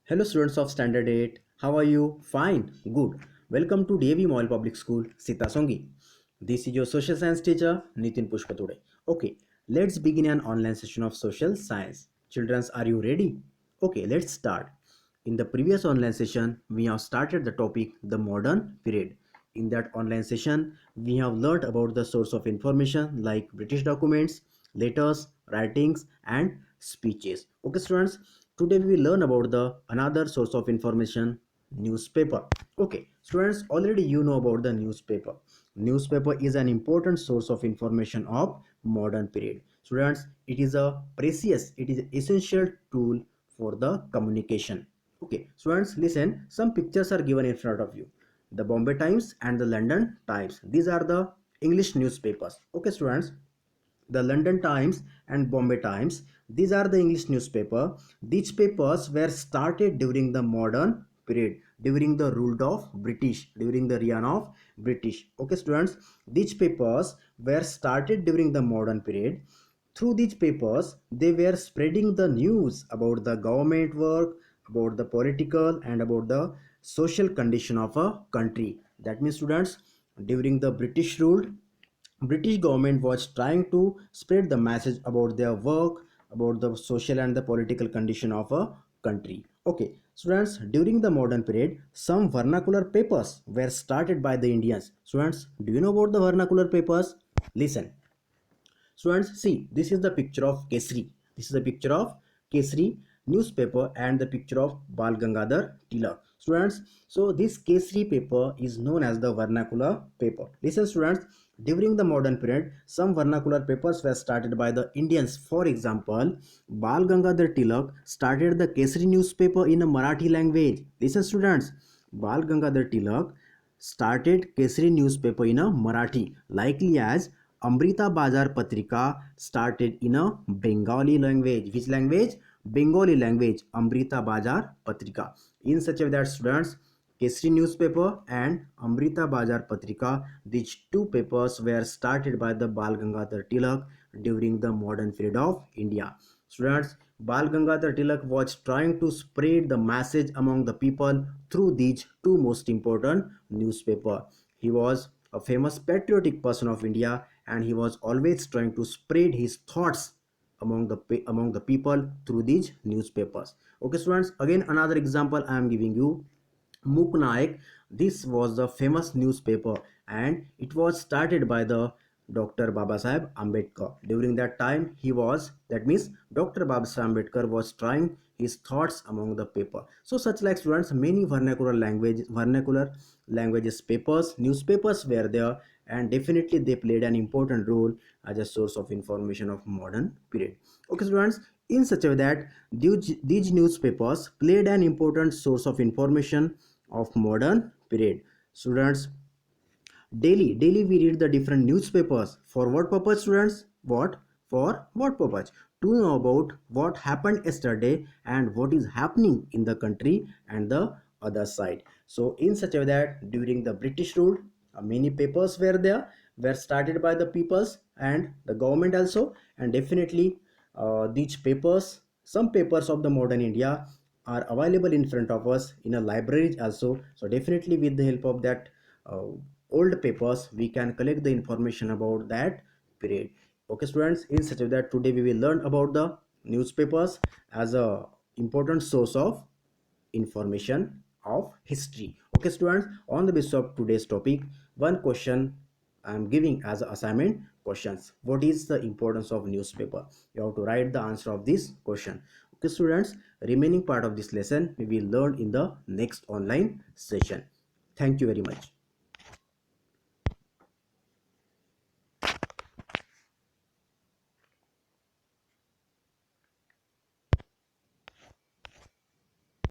Hello students of Standard 8. How are you? Fine. Good. Welcome to DAV Mall Public School, Sitasongi. This is your social science teacher, Nitin Pushpatode. Okay, let's begin an online session of social science. Children, are you ready? Okay, let's start. In the previous online session, we have started the topic the modern period. In that online session, we have learned about the source of information like British documents, letters, writings, and speeches. Okay, students, today we will learn about the another source of information, newspaper. Okay, students, already you know about the newspaper. Newspaper is an important source of information of modern period. Students, it is essential tool for the communication. Okay, students, listen, some pictures are given in front of you. The Bombay Times and the London Times. These are the English newspapers. Okay, students, the London Times and Bombay Times. These are the English newspaper. These papers were started during the modern period, during the rule of British, during the reign of British. Okay, students, these papers were started during the modern period. Through these papers, they were spreading the news about the government work, about the political and about the social condition of a country. That means, students, during the British rule, British government was trying to spread the message about their work, about the social and the political condition of a country. Okay, students, during the modern period, some vernacular papers were started by the Indians. Students, do you know about the vernacular papers? Listen. Students, see, this is the picture of Kesri. This is the picture of Kesri newspaper and the picture of Bal Gangadhar Tilak. Students, so this Kesri paper is known as the vernacular paper. Listen, students, during the modern period, some vernacular papers were started by the Indians. For example, Bal Gangadhar Tilak started the Kesri newspaper in a Marathi language. Listen, students, Bal Gangadhar Tilak started Kesari newspaper in a Marathi, likely as Amrita Bazar Patrika started in a Bengali language. Which language? Bengali language. Amrita Bazar Patrika. In such a way that students, Kesari newspaper and Amrita Bazar Patrika, these two papers were started by the Bal Gangadhar Tilak during the modern period of India. Students, Bal Gangadhar Tilak was trying to spread the message among the people through these two most important newspaper. He was a famous patriotic person of India and he was always trying to spread his thoughts among the people through these newspapers. Okay, students, again another example I am giving you. Muk Naik, this was the famous newspaper and it was started by the Dr. Babasaheb Ambedkar. During that time, that means Dr. Babasaheb Ambedkar was trying his thoughts among the paper. So such like students, many vernacular languages papers, newspapers were there and definitely they played an important role as a source of information of modern period. Okay, students, in such a way that these newspapers played an important source of information of modern period. Students, daily we read the different newspapers. For what purpose, students? For what purpose? To know about what happened yesterday and what is happening in the country and the other side. So in such a way that during the British rule, many papers were there, were started by the peoples and the government also, and definitely these papers, some papers of the modern India are available in front of us in a library also. So definitely with the help of that uh, old papers, we can collect the information about that period. Okay, students, in such a way that today we will learn about the newspapers as a important source of information of history. Okay, students, on the basis of today's topic, one question I am giving as assignment questions. What is the importance of newspaper? You have to write the answer of this question. Okay, students, remaining part of this lesson we will learn in the next online session. Thank you very much.